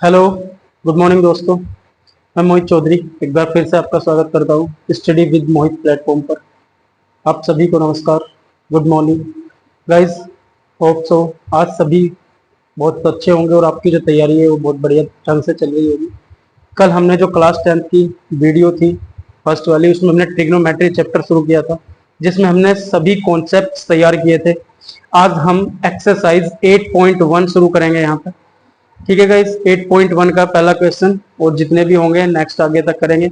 Hello, good morning दोस्तों। मैं मोहित चौधरी एक बार फिर से आपका स्वागत करता हूँ स्टडी विद मोहित प्लेटफॉर्म पर। आप सभी को नमस्कार, good morning guys. Hope so आज सभी बहुत अच्छे होंगे और आपकी जो तैयारी है वो बहुत बढ़िया ढंग से चल रही होगी। कल हमने जो क्लास 10th की वीडियो थी फर्स्ट वाली, उसमें हमने ट्रिग्नोमेट्री चैप्टर शुरू किया था जिसमें हमने सभी कॉन्सेप्ट्स तैयार किए थे। आज हम एक्सरसाइज 8.1 शुरू करेंगे यहाँ पर। ठीक है गाइस, 8.1 का पहला क्वेश्चन और जितने भी होंगे नेक्स्ट आगे तक करेंगे।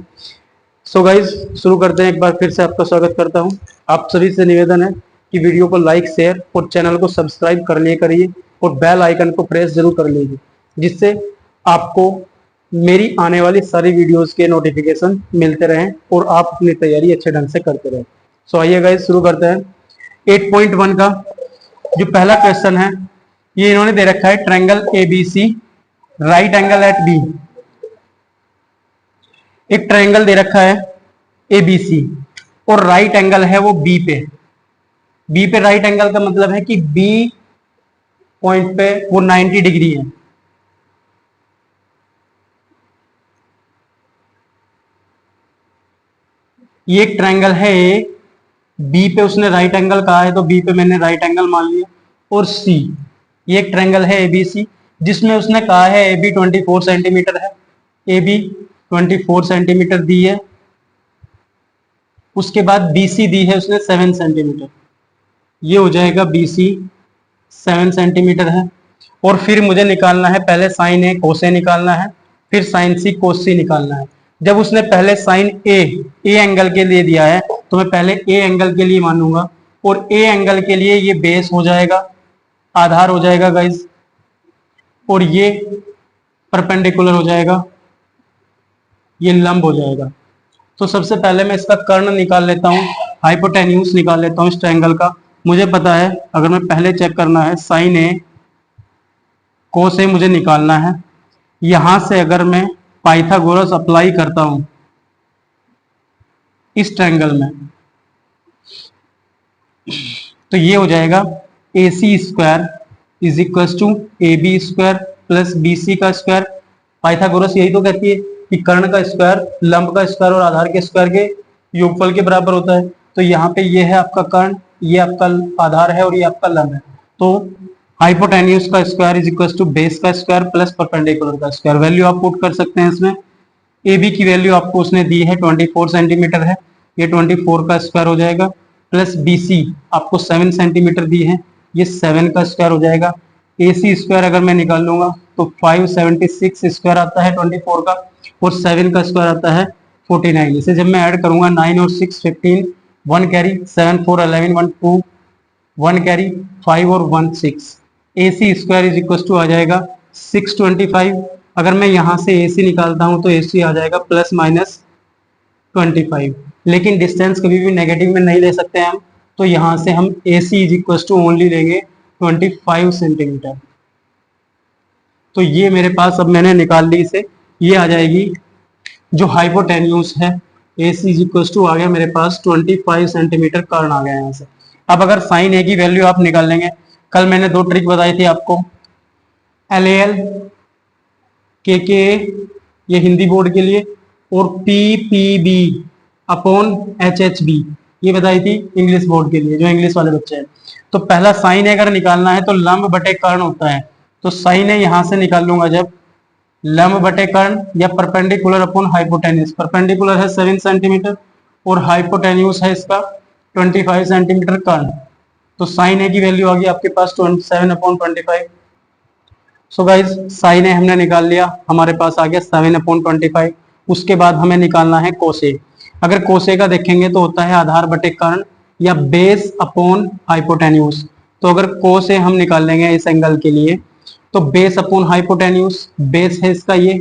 सो गाइस शुरू करते हैं। एक बार फिर से आपका स्वागत करता हूं। आप सभी से निवेदन है कि वीडियो को लाइक शेयर और चैनल को सब्सक्राइब कर लिए करिए और बेल आइकन को प्रेस जरूर कर लीजिए, जिससे आपको मेरी आने वाली सारी वीडियोस के नोटिफिकेशन मिलते रहें और आप अपनी तैयारी अच्छे ढंग से करते रहें। सो आइए गाइस शुरू करते हैं। 8.1 का जो पहला क्वेश्चन है ये इन्होंने दे रखा है, triangle ABC, right angle at B. एक ट्रायंगल दे रखा है ABC और राइट एंगल है वो बी पे। बी पे राइट एंगल का मतलब है कि बी पॉइंट पे वो 90 डिग्री है। ये एक ट्रायंगल है ए, बी पे उसने राइट एंगल कहा है तो बी पे मैंने राइट एंगल मान लिया। और सी, ये एक ट्रायंगल है ABC जिसमें उसने कहा है AB 24 सेंटीमीटर है। AB 24 सेंटीमीटर दी है। उसके बाद BC दी है उसने 7 सेंटीमीटर। ये हो जाएगा BC 7 सेंटीमीटर है। और फिर मुझे निकालना है, पहले साइन ए कोस ए निकालना है, फिर साइन सी कोस सी निकालना है। जब उसने पहले साइन ए एंगल के लिए दिया है तो मैं पहले ए एंगल के लिए मानूंगा और ए एंगल के लिए ये बेस हो जाएगा, आधार हो जाएगा गाइस, और ये परपेंडिकुलर हो जाएगा, ये लंब हो जाएगा। तो सबसे पहले मैं इसका कर्ण निकाल लेता हूँ, हाइपोटेन्यूज निकाल लेता हूँ इस ट्रायंगल का। मुझे पता है, अगर मैं पहले चेक करना है, साइन ए कोस ए मुझे निकालना है। यहां से अगर मैं पाइथागोरस अप्लाई करता हूं इस ट्रायंगल में तो ये हो जाएगा AC square is equal to AB square plus BC का स्क्वायर। पाइथागोरस यही तो कहती है कि कर्ण का स्क्वायर लंब का स्क्वायर और आधार के स्क्वायर के योगफल के बराबर होता है। तो यहाँ पे ये है आपका कर्ण, ये आपका आधार है और ये आपका लंब है। तो हाइपोटेन्यूज का square is equal to base का स्क्वायर प्लस परपेंडिकुलर का स्क्वायर। वैल्यू आप पुट कर सकते हैं इसमें। AB की वैल्यू आपको उसने दी है 24 सेंटीमीटर है, ये 24 का स्क्वायर हो जाएगा, प्लस BC आपको 7 सेंटीमीटर दी है, ये 7 का स्क्वायर हो जाएगा। AC स्क्वायर अगर मैं निकाल लूंगा तो 576 स्क्वायर आता है 24 का, और 7 का स्क्वायर आता है 49। इसे जब मैं ऐड करूंगा 9 और 6 15, 1 कैरी, 7 4 11, 1 2, 1 कैरी, 5 और 1 6। AC square is equal to आ जाएगा 625। अगर मैं यहां से AC निकालता हूं तो AC आ जाएगा प्लस माइनस 25। लेकिन डिस्टेंस कभी भी नेगेटिव में नहीं ले सकते हैं हम, तो यहां से हम AC is equal to only लेंगे 25 सेंटीमीटर। तो ये मेरे पास अब मैंने निकाल ली इसे, ये आ जाएगी जो हाइपोटेन्यूज है। AC इज इक्वल टू आ गया मेरे पास 25 सेंटीमीटर कर्ण आ गया यहाँ से। अब अगर साइन ए की वैल्यू आप निकाल लेंगे, कल मैंने 2 ट्रिक बताई थी आपको, LAL के ये हिंदी बोर्ड के लिए, और PPB अपॉन HHB ये बताई थी इंग्लिश बोर्ड के लिए, जो इंग्लिश वाले बच्चे हैं। तो पहला साइन ए अगर निकालना है तो लंब बटे कर्ण होता है, तो साइन ए यहां से निकाल लूंगा जब, लंब बटे कर्ण या परपेंडिकुलर अपॉन हाइपोटेन्यूज। परपेंडिकुलर है 7 सेंटीमीटर और हाइपोटेन्यूज है इसका 25 सेंटीमीटर कर्ण। तो साइन ए की वैल्यू आ गई आपके पास 7 अपॉन 25। सो गाइज साइन ए हमने निकाल लिया, हमारे पास आ गया 7 अपॉन 25। उसके बाद हमें निकालना है कोसे। अगर कोसे का देखेंगे तो होता है आधार बटे कर्ण या बेस अपॉन हाइपोटेन्यूज। तो अगर कोसे हम निकाल लेंगे इस एंगल के लिए तो बेस अपॉन हाइपोटेन्यूज, बेस है इसका ये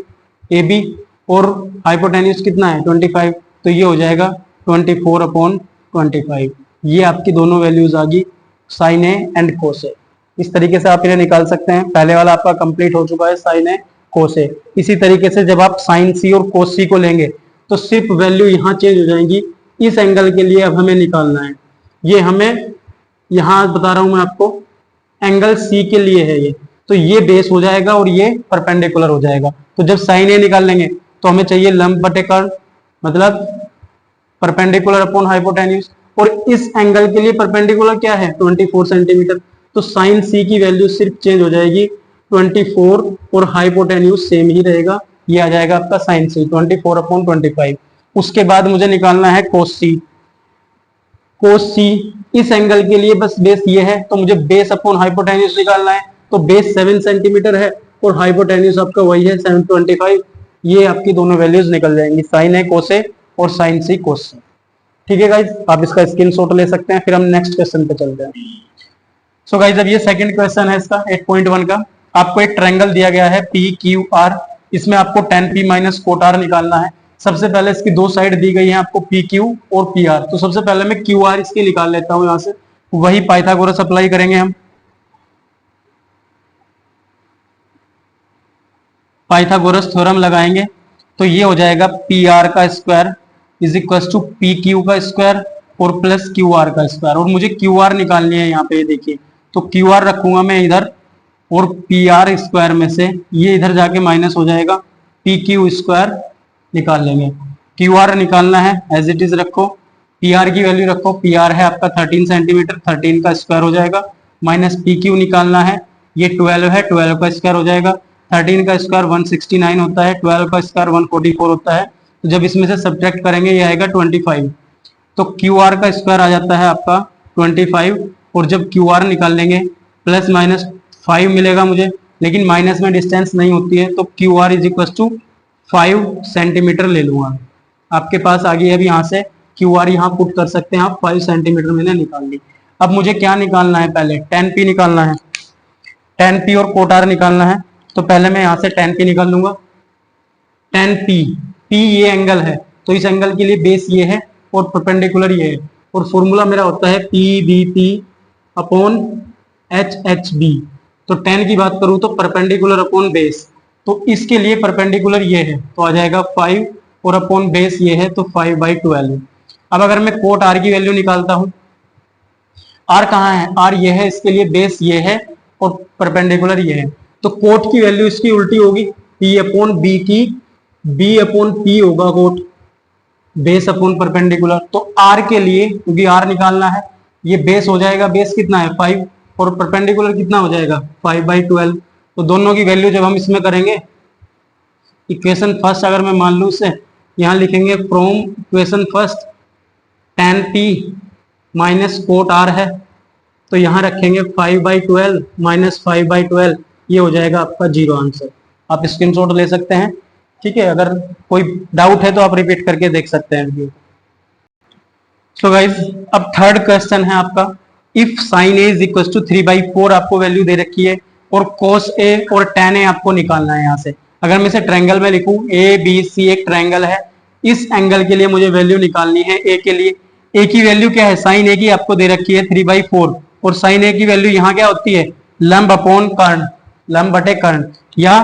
AB और हाइपोटेन्यूज कितना है 25, तो ये हो जाएगा 24 अपॉन 25। ये आपकी दोनों वैल्यूज आ गई साइन ए एंड कोसे। इस तरीके से आप इन्हें निकाल सकते हैं। पहले वाला आपका कंप्लीट हो चुका है साइन ए कोस ए। इसी तरीके से जब आप साइन सी और कोस सी को लेंगे तो सिर्फ वैल्यू यहाँ चेंज हो जाएंगी। इस एंगल के लिए अब हमें निकालना है, ये हमें यहाँ बता रहा हूं मैं आपको, एंगल सी के लिए है ये। तो ये बेस हो जाएगा और ये परपेंडिकुलर हो जाएगा। तो जब साइन ए निकाल लेंगे तो हमें चाहिए लंब बटे कर्ण, मतलब परपेंडिकुलर अपॉन हाइपोटेन्यूज। और इस एंगल के लिए परपेंडिकुलर क्या है 24 सेंटीमीटर। तो साइन सी की वैल्यू सिर्फ चेंज हो जाएगी 24 और हाइपोटेन्यूज सेम ही रहेगा। ये आ जाएगा आपका साइन सी 24 अपॉन 25। उसके बाद मुझे निकालना है कोस सी। कोस सी इस एंगल के लिए बस बेस ये है, तो मुझे बेस अपॉन हाइपोटेन्यूज निकालना है। तो बेस 7 सेंटीमीटर है और हाइपोटेन्यूज आपका वही है 725। ये आपकी दोनों वैल्यूज निकल जाएंगी, साइन ए कोस ए और साइन सी कोस सी। ठीक है गाइज, आप इसका स्क्रीनशॉट ले सकते हैं। फिर हम नेक्स्ट क्वेश्चन पे चलते हैं। सो गाइज अब ये सेकंड क्वेश्चन है इसका 8.1 का। आपको एक ट्रायंगल दिया गया है पी क्यू आर, इसमें आपको tan p minus cot R निकालना है। सबसे पहले इसकी दो साइड दी गई है आपको पी क्यू और पी आर। तो सबसे पहले मैं क्यू आर इसकी निकाल लेता हूं यहां से, वही पाइथागोरस अप्लाई करेंगे हम। पाइथागोरस थ्योरम लगाएंगे तो ये हो जाएगा पी आर का square is equal to P Q का स्क्वायर और प्लस क्यू आर का स्क्वायर। और मुझे क्यू आर निकालनी है यहाँ पे, देखिए तो क्यू आर रखूंगा मैं इधर और पी आर स्क्वायर में से ये इधर जाके माइनस हो जाएगा, पी क्यू स्क्वायर निकाल लेंगे। क्यू आर निकालना है एज इट इज रखो, पी आर की वैल्यू रखो, पी आर है आपका 13 सेंटीमीटर, 13 का स्क्वायर हो जाएगा, माइनस पी क्यू निकालना है, ये 12 है, 12 का स्क्वायर हो जाएगा, 13 का स्क्वायर 169 होता है, 12 का स्क्वायर 144 होता है। तो जब इसमें से सब्ट्रैक्ट करेंगे ये आएगा 25। तो क्यू आर का स्क्वायर आ जाता है आपका 25। और जब क्यू आर निकाल लेंगे प्लस माइनस 5 मिलेगा मुझे, लेकिन माइनस में डिस्टेंस नहीं होती है, तो Q R is equal to 5 centimetre ले लूंगा। आपके पास आ गई है, अभी यहाँ से क्यू आर यहाँ पुट कर सकते हैं आप, 5 सेंटीमीटर मैंने निकाल ली। अब मुझे क्या निकालना है, पहले tan p निकालना है, tan p और कोट आर निकालना है। तो पहले मैं यहाँ से tan p निकाल लूंगा। tan p, p ये एंगल है, तो इस एंगल के लिए बेस ये है और परपेंडिकुलर ये है, और फॉर्मूला मेरा होता है P B P upon H H B. तो tan की बात करूं तो परपेंडिकुलर अपॉन बेस, तो इसके लिए परपेंडिकुलर ये है तो आ जाएगा 5 और अपॉन बेस ये है तो 5/12। अब अगर मैं कोट आर की वैल्यू निकालता हूं, आर कहाँ है, आर ये है, इसके लिए बेस ये है और परपेंडिकुलर ये है। तो कोट की वैल्यू इसकी उल्टी होगी, पी अपॉन बी की बी अपॉन पी होगा कोट, बेस अपॉन परपेंडिकुलर। तो आर के लिए, क्योंकि आर निकालना है, ये बेस हो जाएगा, बेस कितना है 5 और परपेंडिकुलर कितना हो जाएगा 5/12। तो दोनों की वैल्यू जब हम इसमें करेंगे, इक्वेशन फर्स्ट अगर मैं मान लूं इसे, यहां लिखेंगे from equation first tan p minus cot R है, तो यहां रखेंगे 5/12 माइनस 5/12, ये हो जाएगा आपका 0 आंसर। आप स्क्रीनशॉट ले सकते हैं। ठीक है, अगर कोई डाउट है तो आप रिपीट करके देख सकते हैं वीडियो। सो गाइज अब थर्ड क्वेश्चन है आपका, if sine A is equal to 3/4 आपको वैल्यू दे रखी है और कोस ए और tan ए आपको निकालना है। यहाँ से अगर मैं इसे ट्रायंगल में लिखूं, ए बी सी एक ट्रायंगल है, इस एंगल के लिए मुझे वैल्यू निकालनी है ए के लिए। ए की वैल्यू क्या है, साइन ए की आपको दे रखी है 3/4 और साइन ए की वैल्यू यहाँ क्या होती है, लंब अपॉन कर्ण, लंब बटे कर्ण या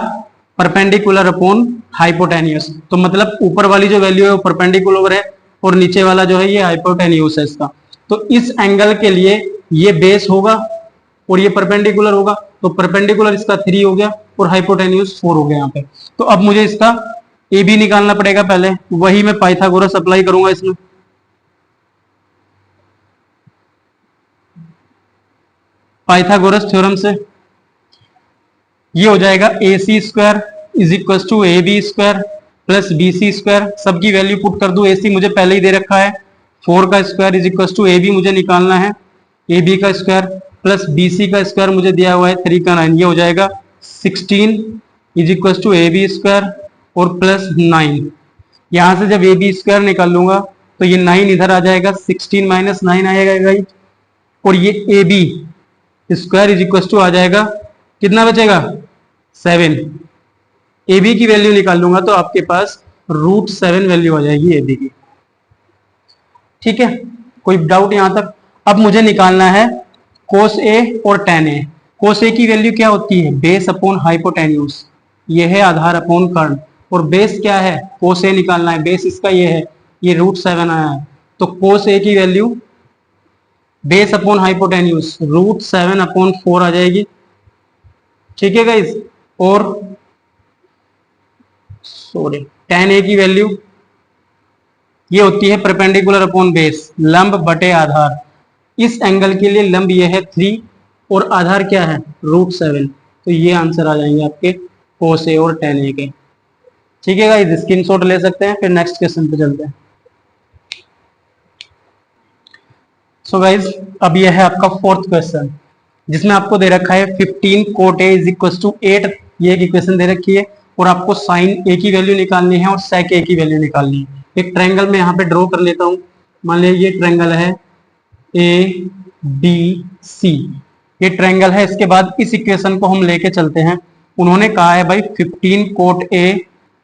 परपेंडिकुलर अपॉन हाइपोटेन्यूस। तो मतलब ऊपर वाली जो वैल्यू है वो परपेंडिकुलर है और नीचे वाला जो है ये हाइपोटेन्यूस है इसका। तो इस एंगल के लिए ये बेस होगा और ये परपेंडिकुलर होगा, तो परपेंडिकुलर इसका 3 हो गया और हाइपोटेन्यूस 4 हो गया यहाँ पे। तो अब मुझे इसका ए बी निकालना पड़ेगा, पहले वही मैं पाइथागोरस अप्लाई करूंगा इसमें। पाइथागोरस थ्योरम से ये हो जाएगा A C square is equal to A B square plus B C square. सबकी वैल्यू पुट कर दू, ए सी मुझे पहले ही दे रखा है 4 का square is equal to A B मुझे निकालना है, ए बी का स्क्वायर प्लस बी सी का स्क्वायर मुझे दिया हुआ है 3 का 9, ये हो जाएगा 16 is equal to A B square और प्लस 9। यहां से जब ए बी स्क्वायर निकाल लूंगा तो ये 9 इधर आ जाएगा, 16 माइनस 9 आएगा, और ये A B square is equal to आ जाएगा, कितना बचेगा 7। ए बी की वैल्यू निकाल लूंगा तो आपके पास √7 वैल्यू आ जाएगी ए बी की। ठीक है, कोई डाउट यहां तक। अब मुझे निकालना है कोस ए और tan ए। कोस ए की वैल्यू क्या होती है, बेस अपॉन हाइपोटेन्यूस, ये है आधार अपॉन कर्ण, और बेस क्या है, कोस ए निकालना है, बेस इसका ये है, ये √7 आया है। तो कोस ए की वैल्यू बेस अपॉन हाइपोटेन्यूस √7/4 आ जाएगी। ठीक है गाइस। और सॉरी, tan a की वैल्यू ये होती है परपेंडिकुलर अपॉन बेस, लंब बटे आधार। इस एंगल के लिए लंब ये है 3 और आधार क्या है √7। तो ये आंसर आ जाएंगे आपके cos a और tan a के। ठीक है गाइस, स्क्रीनशॉट ले सकते हैं। फिर नेक्स्ट क्वेश्चन पे चलते हैं। सो गाइस, अब ये है आपका फोर्थ क्वेश्चन, जिसमें आपको दे रखा है 15 cot a is equal to 8। ये एक इक्वेशन दे रखी है और आपको साइन a की वैल्यू निकालनी है और sec a की वैल्यू निकालनी है। एक ट्रायंगल में यहाँ पे ड्रॉ कर लेता हूँ। मान लिया ये ट्रायंगल है ABC, ये ट्रायंगल है। इसके बाद इस इक्वेशन को हम लेके चलते हैं। उन्होंने कहा है भाई 15 cot a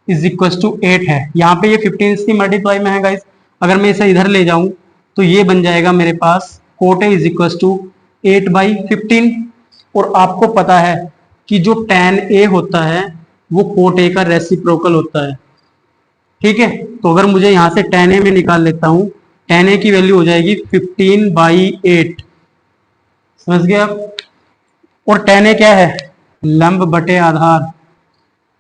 is equal to 8 है। यहाँ पे ये 15 इसकी मल्टीप्लाई में है गाइस। अगर मैं इसे इधर ले जाऊं तो ये बन जाएगा मेरे पास cot a is equal to 8/15। और आपको पता है कि जो tan a होता है वो cot a का रेसिप्रोकल होता है। ठीक है, तो अगर मुझे यहां से tan a में निकाल लेता हूं, tan a की वैल्यू हो जाएगी 15/8। समझ गए आप। और tan a क्या है लंब बटे आधार,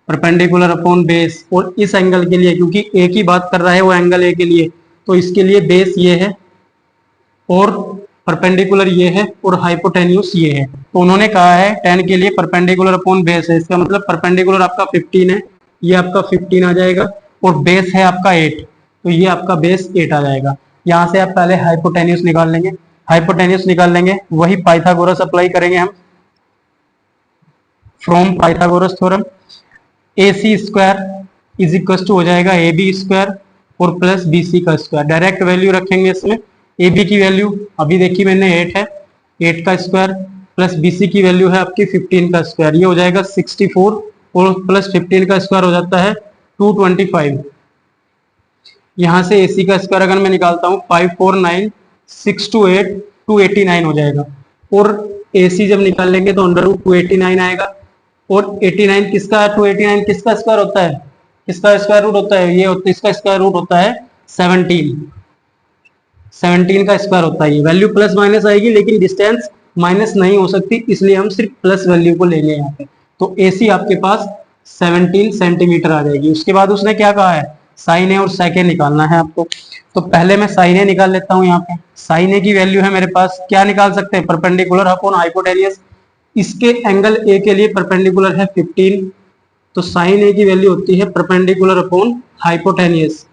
परपेंडिकुलर अपॉन बेस। और इस एंगल के लिए, क्योंकि a की बात कर रहा है वो एंगल a के लिए, तो इसके लिए बेस ये है और परपेंडिकुलर ये है और हाइपोटेन्यूस ये है। तो उन्होंने कहा है tan के लिए परपेंडिकुलर अपॉन बेस है। इसका मतलब परपेंडिकुलर आपका 15 है, ये आपका 15 आ जाएगा और बेस है आपका 8, तो ये आपका बेस 8 आ जाएगा। यहां से आप पहले हाइपोटेन्यूस निकाल लेंगे। हाइपोटेन्यूस निकाल लेंगे, वही पाइथागोरस अप्लाई करेंगे हम, from Pythagoras theorem. AC square is equal to हो जाएगा AB स्क्वायर और प्लस BC का स्क्वायर। डायरेक्ट वैल्यू रखेंगे इसमें। AB की वैल्यू अभी देखी मैंने 8 है, 8 का स्क्वायर प्लस BC की वैल्यू है आपकी 15 का स्क्वायर, ये हो जाएगा 64 और प्लस 15 का स्क्वायर हो जाता है 225। यहां से AC का स्क्वायर अगर मैं निकालता हूं 549 628 289 हो जाएगा। और AC जब निकाल लेंगे तो अंडर रूट 289 आएगा। और 89 किसका 289 किसका स्क्वायर होता है, किसका स्क्वायर रूट होता है, ये होता है इसका स्क्वायर रूट होता है 17 का स्क्वायर होता है। ये वैल्यू प्लस माइनस आएगी लेकिन डिस्टेंस माइनस नहीं हो सकती, इसलिए हम सिर्फ प्लस वैल्यू को लेंगे यहाँ पे। तो AC आपके पास 17 सेंटीमीटर आ जाएगी। उसके बाद उसने क्या कहा है साइन ए और सेक ए निकालना है आपको। तो पहले मैं साइन ए निकाल लेता हूँ। यहाँ पे साइन ए की वैल्यू है मेरे पास, क्या निकाल सकते हैं परपेंडिकुलर अपॉन हाइपोटेनियस। इसके एंगल ए के लिए परपेंडिकुलर है 15, तो साइन ए की वैल्यू होती है परपेंडिकुलर अपॉन हाइपोटेनियस।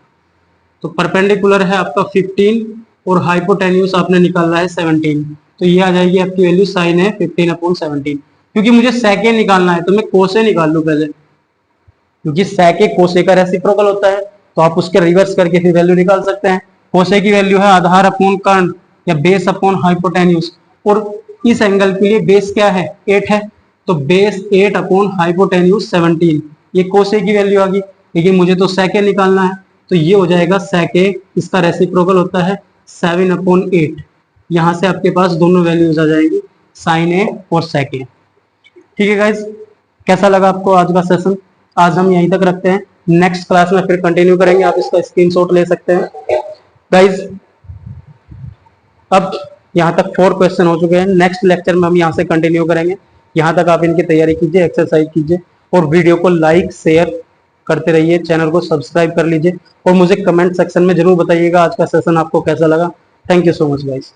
तो परपेंडिकुलर है आपका 15 और हाइपोटेन्यूस आपने निकालना है 17, तो ये आ जाएगी आपकी वैल्यू साइन है 15/17। क्योंकि मुझे सेक ए निकालना है तो मैं कोस ए निकाल लूं पहले, क्योंकि सेक ए कोस ए का रेसिप्रोकल होता है, तो आप उसके रिवर्स करके फिर वैल्यू निकाल सकते हैं। कोस ए की वैल्यू है आधार अपॉन कर्ण या बेस अपॉन हाइपोटेन्यूस। और इस एंगल के लिए बेस क्या है 8 है, तो बेस 8 अपॉन हाइपोटेन्यूस 17, ये कोस ए की वैल्यू आ गई। लेकिन मुझे तो सेक ए निकालना है, तो ये हो जाएगा सेक ए, इसका रेसिप्रोकल होता है 7/8। यहां से आपके पास दोनों वैल्यूज आ जाएंगी साइन ए और सेक ए। ठीक है गाइज, कैसा लगा आपको आज का सेशन। आज हम यहीं तक रखते हैं, नेक्स्ट क्लास में फिर कंटिन्यू करेंगे। आप इसका स्क्रीनशॉट ले सकते हैं गाइज। अब यहाँ तक 4 क्वेश्चन हो चुके हैं, नेक्स्ट लेक्चर में हम यहाँ से कंटिन्यू करेंगे। यहाँ तक आप इनकी तैयारी कीजिए, एक्सरसाइज कीजिए और वीडियो को लाइक शेयर करते रहिए, चैनल को सब्सक्राइब कर लीजिए और मुझे कमेंट सेक्शन में जरूर बताइएगा आज का सेशन आपको कैसा लगा। Thank you so much guys.